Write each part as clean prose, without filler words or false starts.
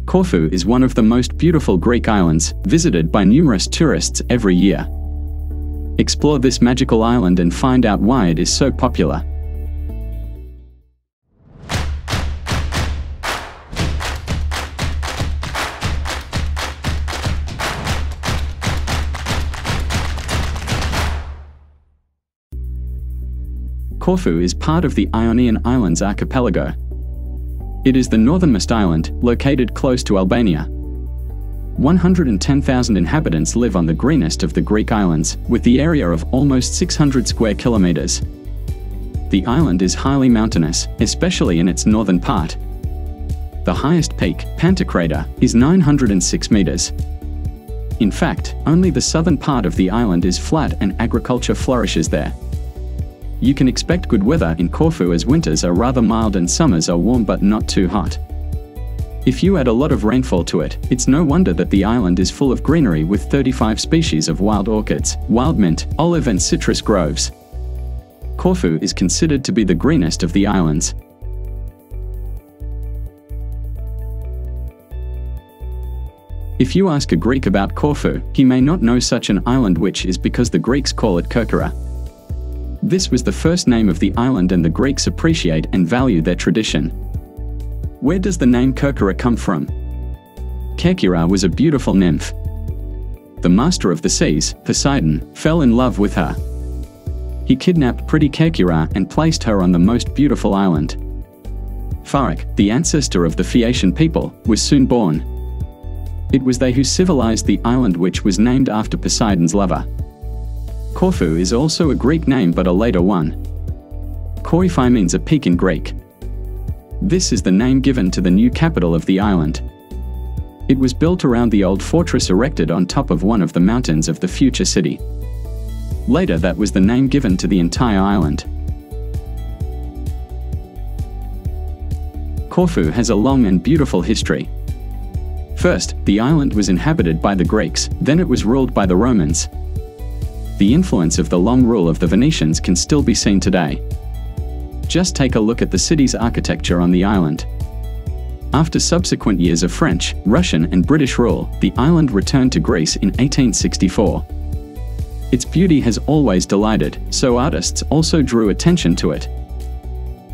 Corfu is one of the most beautiful Greek islands, visited by numerous tourists every year. Explore this magical island and find out why it is so popular. Corfu is part of the Ionian Islands archipelago. It is the northernmost island, located close to Albania. 110,000 inhabitants live on the greenest of the Greek islands, with the area of almost 600 square kilometers. The island is highly mountainous, especially in its northern part. The highest peak, Pantocrator, is 906 meters. In fact, only the southern part of the island is flat and agriculture flourishes there. You can expect good weather in Corfu as winters are rather mild and summers are warm but not too hot. If you add a lot of rainfall to it, it's no wonder that the island is full of greenery with 35 species of wild orchids, wild mint, olive and citrus groves. Corfu is considered to be the greenest of the islands. If you ask a Greek about Corfu, he may not know such an island, which is because the Greeks call it Kerkira. This was the first name of the island and the Greeks appreciate and value their tradition. Where does the name Kerkira come from? Kerkira was a beautiful nymph. The master of the seas, Poseidon, fell in love with her. He kidnapped pretty Kerkira and placed her on the most beautiful island. Pharik, the ancestor of the Phaeacian people, was soon born. It was they who civilized the island, which was named after Poseidon's lover. Corfu is also a Greek name but a later one. Korifai means a peak in Greek. This is the name given to the new capital of the island. It was built around the old fortress erected on top of one of the mountains of the future city. Later that was the name given to the entire island. Corfu has a long and beautiful history. First, the island was inhabited by the Greeks, then it was ruled by the Romans. The influence of the long rule of the Venetians can still be seen today. Just take a look at the city's architecture on the island. After subsequent years of French, Russian and British rule, the island returned to Greece in 1864. Its beauty has always delighted, so artists also drew attention to it.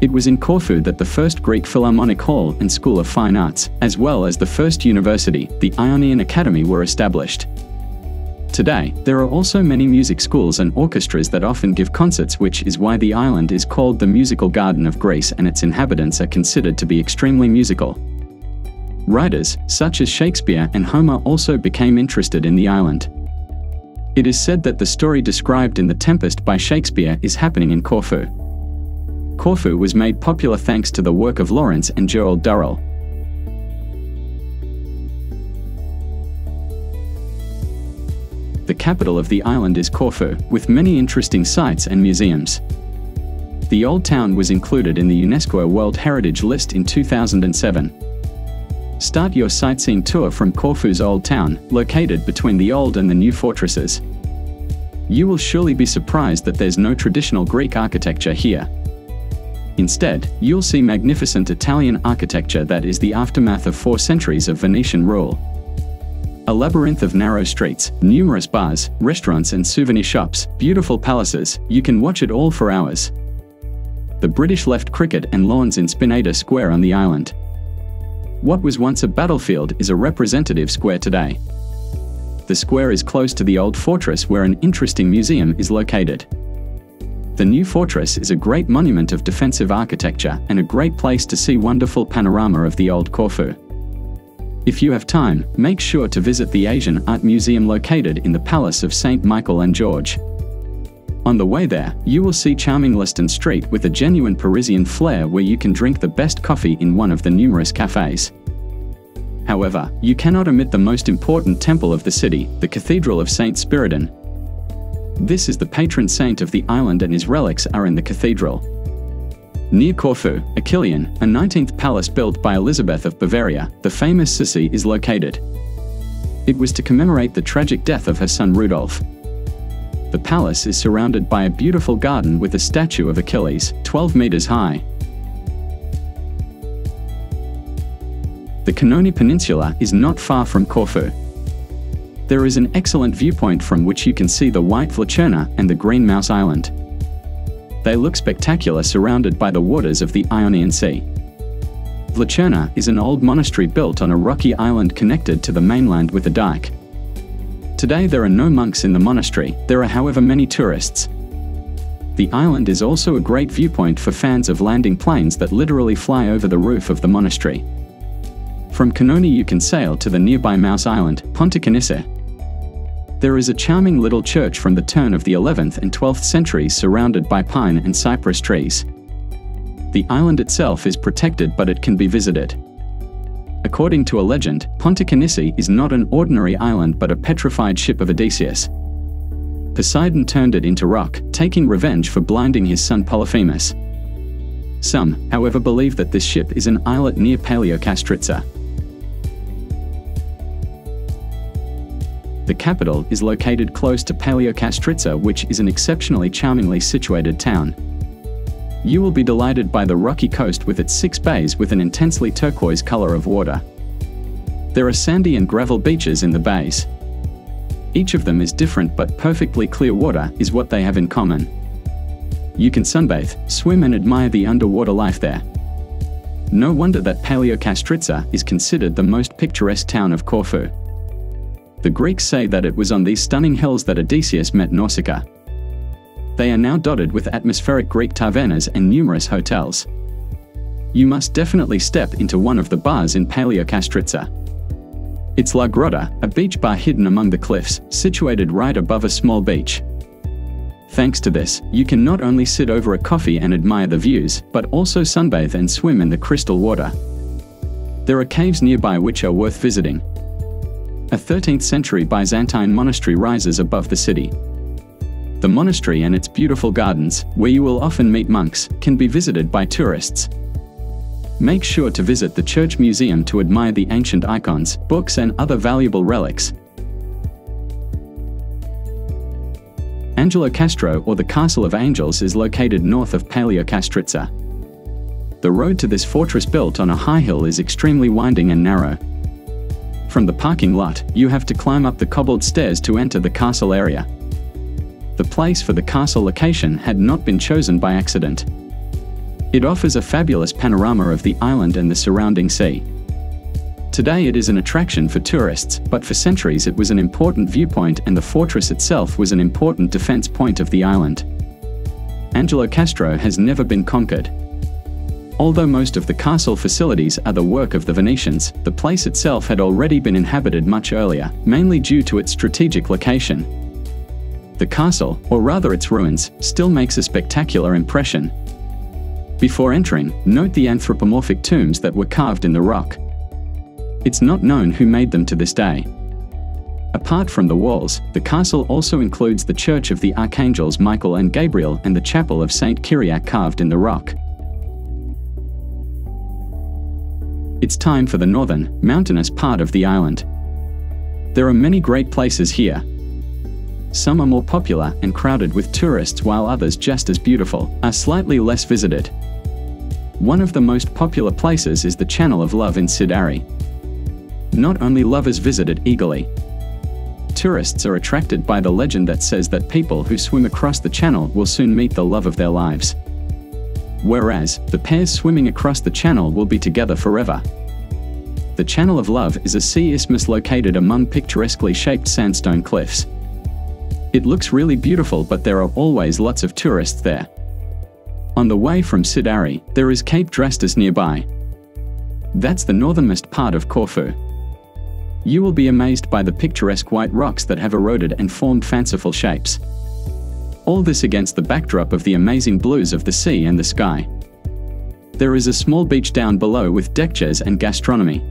It was in Corfu that the first Greek Philharmonic Hall and School of Fine Arts, as well as the first university, the Ionian Academy, were established. Today, there are also many music schools and orchestras that often give concerts, which is why the island is called the musical garden of Greece, and its inhabitants are considered to be extremely musical. Writers, such as Shakespeare and Homer, also became interested in the island. It is said that the story described in The Tempest by Shakespeare is happening in Corfu. Corfu was made popular thanks to the work of Lawrence and Gerald Durrell. The capital of the island is Corfu, with many interesting sites and museums. The Old Town was included in the UNESCO World Heritage List in 2007. Start your sightseeing tour from Corfu's Old Town, located between the old and the new fortresses. You will surely be surprised that there's no traditional Greek architecture here. Instead, you'll see magnificent Italian architecture that is the aftermath of 4 centuries of Venetian rule. A labyrinth of narrow streets, numerous bars, restaurants and souvenir shops, beautiful palaces, you can watch it all for hours. The British left cricket and lawns in Spinada Square on the island. What was once a battlefield is a representative square today. The square is close to the old fortress, where an interesting museum is located. The new fortress is a great monument of defensive architecture and a great place to see wonderful panorama of the old Corfu. If you have time, make sure to visit the Asian Art Museum located in the Palace of St. Michael and George. On the way there, you will see charming Liston Street with a genuine Parisian flair, where you can drink the best coffee in one of the numerous cafes. However, you cannot omit the most important temple of the city, the Cathedral of St. Spiridon. This is the patron saint of the island and his relics are in the cathedral. Near Corfu, Achillean, a 19th palace built by Elizabeth of Bavaria, the famous Sissi, is located. It was to commemorate the tragic death of her son Rudolf. The palace is surrounded by a beautiful garden with a statue of Achilles, 12 meters high. The Canoni Peninsula is not far from Corfu. There is an excellent viewpoint from which you can see the white Vlacherna and the green Mouse Island. They look spectacular surrounded by the waters of the Ionian Sea. Vlacherna is an old monastery built on a rocky island connected to the mainland with a dike. Today there are no monks in the monastery, there are however many tourists. The island is also a great viewpoint for fans of landing planes that literally fly over the roof of the monastery. From Canoni you can sail to the nearby Mouse Island, Ponte Canisse. There is a charming little church from the turn of the 11th and 12th centuries surrounded by pine and cypress trees. The island itself is protected but it can be visited. According to a legend, Ponte Canisse is not an ordinary island but a petrified ship of Odysseus. Poseidon turned it into rock, taking revenge for blinding his son Polyphemus. Some, however, believe that this ship is an islet near Paleokastritsa. The capital is located close to Paleokastritsa, which is an exceptionally charmingly situated town. You will be delighted by the rocky coast with its 6 bays with an intensely turquoise color of water. There are sandy and gravel beaches in the bays. Each of them is different but perfectly clear water is what they have in common. You can sunbathe, swim and admire the underwater life there. No wonder that Paleokastritsa is considered the most picturesque town of Corfu. The Greeks say that it was on these stunning hills that Odysseus met Nausicaa. They are now dotted with atmospheric Greek tavernas and numerous hotels. You must definitely step into one of the bars in Paleokastritsa. It's La Grotta, a beach bar hidden among the cliffs, situated right above a small beach. Thanks to this, you can not only sit over a coffee and admire the views, but also sunbathe and swim in the crystal water. There are caves nearby which are worth visiting. A 13th century Byzantine monastery rises above the city. The monastery and its beautiful gardens, where you will often meet monks, can be visited by tourists. Make sure to visit the church museum to admire the ancient icons, books and other valuable relics. Angelo Castro, or the Castle of Angels, is located north of Paleokastritsa. The road to this fortress built on a high hill is extremely winding and narrow. From the parking lot, you have to climb up the cobbled stairs to enter the castle area. The place for the castle location had not been chosen by accident. It offers a fabulous panorama of the island and the surrounding sea. Today it is an attraction for tourists, but for centuries it was an important viewpoint and the fortress itself was an important defense point of the island. Angelo Castro has never been conquered. Although most of the castle facilities are the work of the Venetians, the place itself had already been inhabited much earlier, mainly due to its strategic location. The castle, or rather its ruins, still makes a spectacular impression. Before entering, note the anthropomorphic tombs that were carved in the rock. It's not known who made them to this day. Apart from the walls, the castle also includes the church of the archangels Michael and Gabriel and the chapel of Saint Kyriak carved in the rock. It's time for the northern, mountainous part of the island. There are many great places here. Some are more popular and crowded with tourists, while others, just as beautiful, are slightly less visited. One of the most popular places is the Channel of Love in Sidari. Not only lovers visit it eagerly. Tourists are attracted by the legend that says that people who swim across the channel will soon meet the love of their lives. Whereas, the pairs swimming across the channel will be together forever. The Channel of Love is a sea isthmus located among picturesquely shaped sandstone cliffs. It looks really beautiful, but there are always lots of tourists there. On the way from Sidari, there is Cape Drastis nearby. That's the northernmost part of Corfu. You will be amazed by the picturesque white rocks that have eroded and formed fanciful shapes. All this against the backdrop of the amazing blues of the sea and the sky. There is a small beach down below with deck chairs and gastronomy.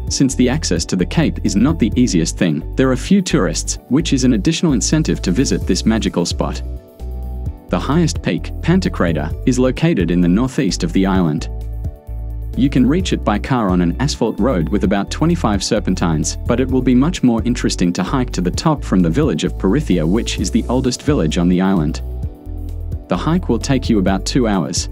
Since the access to the Cape is not the easiest thing, there are few tourists, which is an additional incentive to visit this magical spot. The highest peak, Pantocrator, is located in the northeast of the island. You can reach it by car on an asphalt road with about 25 serpentines, but it will be much more interesting to hike to the top from the village of Perithia, which is the oldest village on the island. The hike will take you about 2 hours.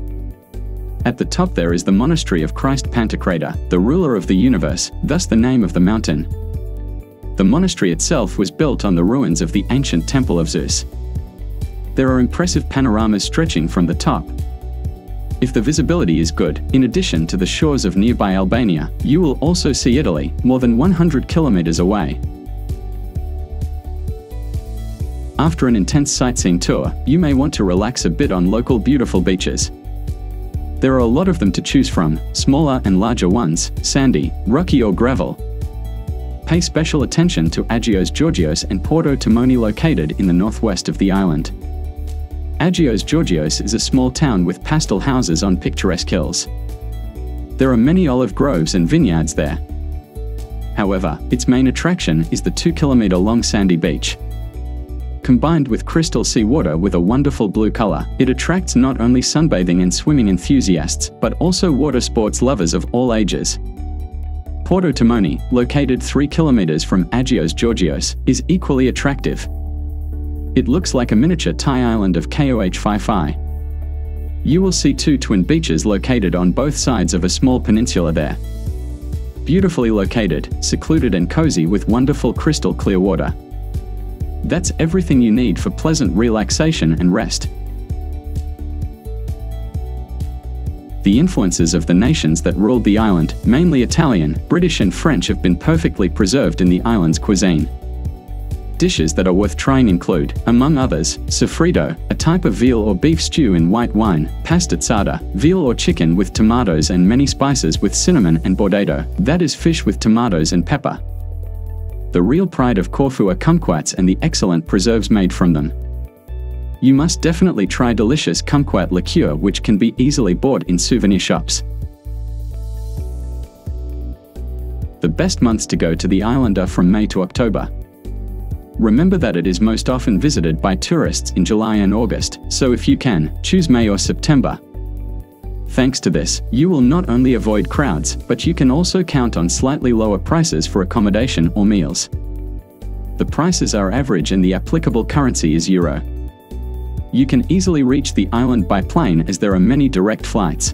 At the top there is the monastery of Christ Pantocrator, the ruler of the universe, thus the name of the mountain. The monastery itself was built on the ruins of the ancient temple of Zeus. There are impressive panoramas stretching from the top. If the visibility is good, in addition to the shores of nearby Albania, you will also see Italy, more than 100 kilometers away. After an intense sightseeing tour, you may want to relax a bit on local beautiful beaches. There are a lot of them to choose from, smaller and larger ones, sandy, rocky or gravel. Pay special attention to Agios Georgios and Porto Timoni located in the northwest of the island. Agios Georgios is a small town with pastel houses on picturesque hills. There are many olive groves and vineyards there. However, its main attraction is the 2-kilometer-long sandy beach. Combined with crystal seawater with a wonderful blue color, it attracts not only sunbathing and swimming enthusiasts, but also water sports lovers of all ages. Porto Timoni, located 3 kilometers from Agios Georgios, is equally attractive. It looks like a miniature Thai island of Koh-Phi-Phi. You will see 2 twin beaches located on both sides of a small peninsula there. Beautifully located, secluded and cozy with wonderful crystal clear water. That's everything you need for pleasant relaxation and rest. The influences of the nations that ruled the island, mainly Italian, British and French, have been perfectly preserved in the island's cuisine. Dishes that are worth trying include, among others, sofrito, a type of veal or beef stew in white wine, pastazzata, veal or chicken with tomatoes and many spices with cinnamon, and bordato, that is fish with tomatoes and pepper. The real pride of Corfu are kumquats and the excellent preserves made from them. You must definitely try delicious kumquat liqueur, which can be easily bought in souvenir shops. The best months to go to the island are from May to October. Remember that it is most often visited by tourists in July and August, so if you can, choose May or September. Thanks to this, you will not only avoid crowds, but you can also count on slightly lower prices for accommodation or meals. The prices are average and the applicable currency is euro. You can easily reach the island by plane as there are many direct flights.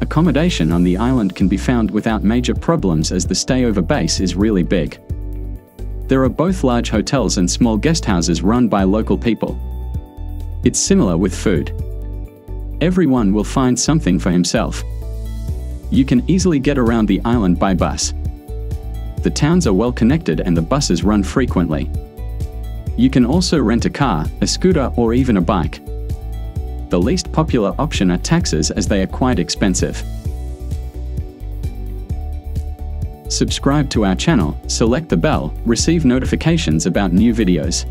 Accommodation on the island can be found without major problems as the stayover base is really big. There are both large hotels and small guest houses run by local people. It's similar with food. Everyone will find something for himself. You can easily get around the island by bus. The towns are well connected and the buses run frequently. You can also rent a car, a scooter or even a bike. The least popular option are taxis as they are quite expensive. Subscribe to our channel, select the bell, receive notifications about new videos.